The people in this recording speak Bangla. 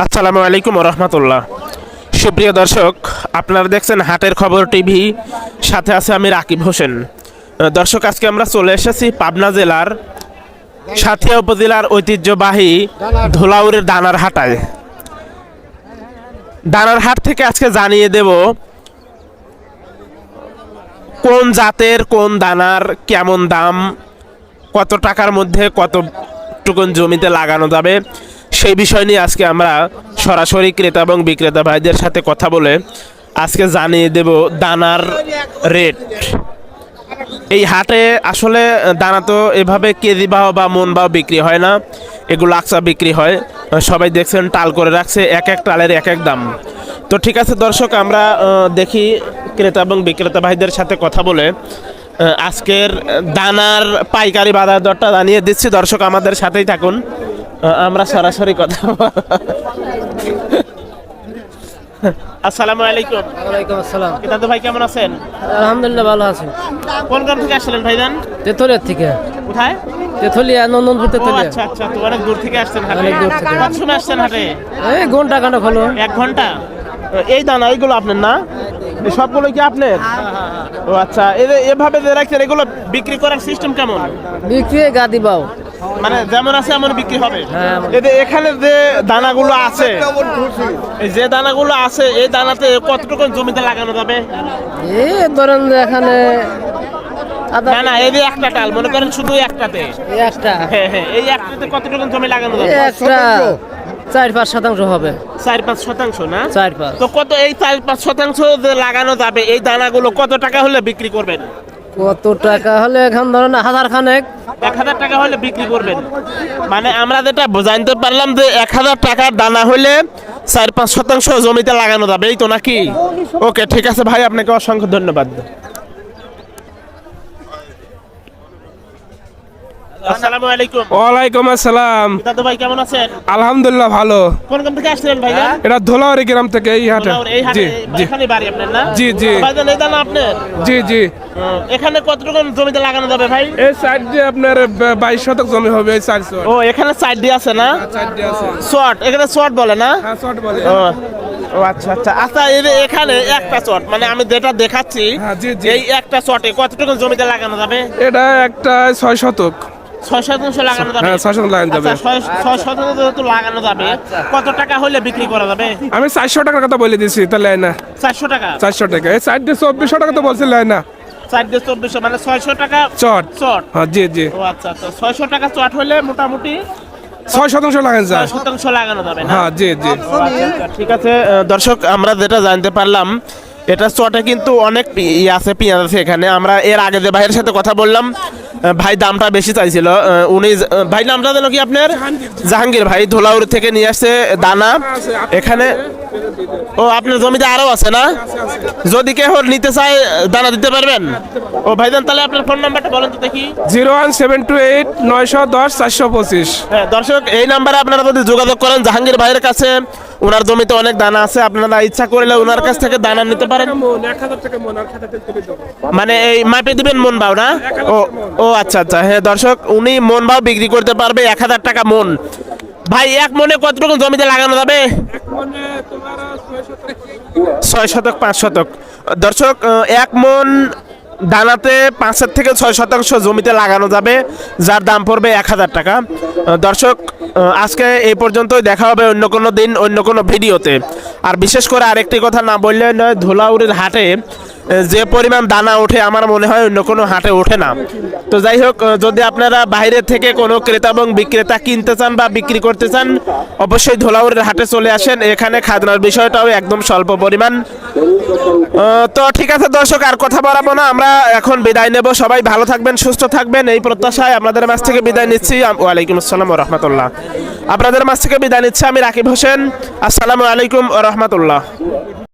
আসসালামু আলাইকুম রহমতুল্লাহ। সুপ্রিয় দর্শক, আপনারা দেখছেন হাটের খবর টিভি, সাথে আছে আমি রাকিব হোসেন। দর্শক, আজকে আমরা চলে এসেছি পাবনা জেলার সাথিয়া উপজেলার ঐতিহ্যবাহী ধুলাউড়ের দানার হাটায়। দানার হাট থেকে আজকে জানিয়ে দেব কোন জাতের কোন দানার কেমন দাম, কত টাকার মধ্যে কতটুকুন জমিতে লাগানো যাবে, সেই বিষয় নিয়ে আজকে আমরা সরাসরি ক্রেতা এবং বিক্রেতা ভাইদের সাথে কথা বলে আজকে জানিয়ে দেব দানার রেট। এই হাটে আসলে দানা তো এভাবে কেজি বাহ বা মন বাহ বিক্রি হয় না, এগুলো আকসা বিক্রি হয়। সবাই দেখছেন টাল করে রাখছে, এক এক টালের এক এক দাম। তো ঠিক আছে দর্শক, আমরা দেখি ক্রেতা এবং বিক্রেতা ভাইদের সাথে কথা বলে আজকের দানার পাইকারি বাজার দরটা জানিয়ে দিচ্ছি। দর্শক, আমাদের সাথেই থাকুন, আমরা সরাসরি কথা। আসসালামু আলাইকুম। ওয়ালাইকুম আসসালাম। দাদু ভাই কেমন আছেন? আলহামদুলিল্লাহ ভালো আছি। কোন গ্রাম থেকে আসছিলেন ভাইজান? তেতুলিয়া থেকে। কোথায়? তেতুলিয়া, নন্দনপুর ও তেতুলিয়া। আচ্ছা আচ্ছা, তো অনেক দূর থেকে আসছেন হাটে। অনেক দূর থেকে। কত সময় আসছেন হাটে? এই ঘন্টা খানেক হলো। 1 ঘন্টা। এই দানা এইগুলো আপনার না? এই সবগুলো কি আপনার? ও আচ্ছা, এভাবে যে রাখছেন, এগুলো বিক্রি করার সিস্টেম কেমন? বিক্রি গাদি বাও। মানে যেমন আছে এমন বিক্রি হবে? হ্যাঁ। এখানে যে দানাগুলো আছে, এই যে দানাগুলো আছে, এই দানাতে কতটুকু জমিতে লাগানো যাবে? এই ধরেন যে এখানে না না, এই যে একটা টাল মনে করেন, শুধু একটাতে। এই একটা হ্যাঁ হ্যাঁ, এই একটাতে কতটুকু জমি লাগানো এই যাবে? একটা 4-5 শতাংশ হবে। 4-5 শতাংশ না? 4-5। তো কত এই 4-5 শতাংশ যে লাগানো যাবে, এই দানাগুলো কত টাকা হলে বিক্রি করবেন? কত টাকা হলে এখন ধরেন 1000 খানেক। 1000 টাকা হলে বিক্রি করবেন। মানে আমরা যেটা জানতে পারলাম যে 1000 টাকার দানা হলে 4-5 শতাংশ জমিতে লাগানো যাবে, এই তো নাকি? ওকে, ঠিক আছে ভাই, আপনাকে অসংখ্য ধন্যবাদ। আসসালামু আলাইকুম। ওয়ালাইকুম আসসালাম। দাদু ভাই কেমন আছেন? আলহামদুলিল্লাহ ভালো। কোন গ্রাম থেকে আসছিলেন ভাইয়া? এটা ধোলাউড়ি গ্রাম থেকে এই হাটে। এই হাটে জি জি এখানে বাড়ি আপনার না? জি জি ভাইজান, এই দানা আপনার? জি জি। এখানে কতটুকু জমিতে লাগানো যাবে ভাই? এই সাইড দিয়ে আপনার 22 শতক জমি হবে। এই সাইড শট। ও, এখানে সাইড দিয়ে আছে না? সাইড দিয়ে আছে। শর্ট, এখানে শর্ট বলে না? হ্যাঁ শর্ট বলে। ও ও আচ্ছা আচ্ছা আচ্ছা, এখানে একটা শর্ট, মানে আমি যেটা দেখাচ্ছি, হ্যাঁ, জি, জি। এই একটা শর্টে কতটুকু জমিতে লাগানো যাবে? এটা একটা 6 শতক। 6 শতাংশ লাগানো যাবে? হ্যাঁ 6 শতক লাগানো যাবে। আচ্ছা, 6 শতাংশ যেহেতু লাগানো যাবে, কত টাকা হলে বিক্রি করা যাবে? আমি 400 টাকার কথা বলে দিছি, তাহলে না 400 টাকা? 400 টাকা। এই সাইড দিয়ে 2400 টাকা তো বলছিলেন না? 4 দিয়ে 2400, মানে 600 টাকা চট। চট। হ্যাঁ জি জি। ও আচ্ছা আচ্ছা, 600 টাকা চট হলে মোটামুটি 6 শতাংশ লাগানো 6 যায়। শতাংশ লাগানো যাবে না? হ্যাঁ জি জি। ও আচ্ছা আচ্ছা, ঠিক আছে দর্শক, আমরা যেটা জানতে পারলাম, এটা চটে কিন্তু অনেক আছে, পেঁয়াজ আছে এখানে। আমরা এর আগে যে ভাইয়ের সাথে কথা বললাম, ভাই দামটা বেশি চাইছিল। উনি ভাই, নামটা যেন কি আপনার? জাহাঙ্গীর ভাই ধোলাউড়ি থেকে নিয়ে আসছে দানা এখানে। ও, আপনার জমিতে আরো আছে না? যদি কেউ নিতে চায় দানা দিতে পারবেন? ও ভাইজান, তাহলে আপনার ফোন নাম্বারটা বলেন তো দেখি। 01728 910 425। হ্যাঁ দর্শক, এই নাম্বারে আপনারা যদি যোগাযোগ করেন জাহাঙ্গীর ভাইয়ের কাছে, ওনার জমিতে অনেক দানা আছে, আপনারা ইচ্ছা করলে ওনার কাছ থেকে দানা নিতে পারেন। 1000 টাকা মন আর খাতাতে তুলে দেবো। মানে এই মাপে দিবেন মন বাও না? ও ও আচ্ছা আচ্ছা, হ্যাঁ দর্শক, উনি মন বাও বিক্রি করতে পারবে 1000 টাকা মন। ভাই, 1 মনে কতটুকু জমিতে লাগানো যাবে? 6 শতক 5 শতক। দর্শক, 1 মন দানাতে 5 থেকে 6 শতাংশ জমিতে লাগানো যাবে, যার দাম পড়বে 1000 টাকা। দর্শক, আজকে এই পর্যন্তই, দেখা হবে অন্য কোনো দিন অন্য কোনো ভিডিওতে। আর বিশেষ করে আরেকটি কথা না বললে নয়, ধুলাউড়ির হাটে যে পরিমাণ দানা ওঠে, আমার মনে হয় অন্য কোনো হাটে ওঠে না। তো যাই হোক, যদি আপনারা বাইরে থেকে কোনো ক্রেতা এবং বিক্রেতা কিনতে চান বা বিক্রি করতে চান, অবশ্যই ধুলাউড়ির হাটে চলে আসেন। এখানে খাজনার বিষয়টাও একদম স্বল্প পরিমাণ। তো ঠিক আছে দর্শক, আর কথা বাড়াবো না, আমরা এখন বিদায় নেব। সবাই ভালো থাকবেন, সুস্থ থাকবেন, এই প্রত্যাশায় আপনাদের মাঝ থেকে বিদায় নিচ্ছি। ওয়ালাইকুম আসসালাম ওয়া রাহমাতুল্লাহ। আপনাদের মাঝ থেকে বিদায় নিচ্ছি আমি রাকিব হোসেন। আসসালামু আলাইকুম ওয়া রাহমাতুল্লাহ।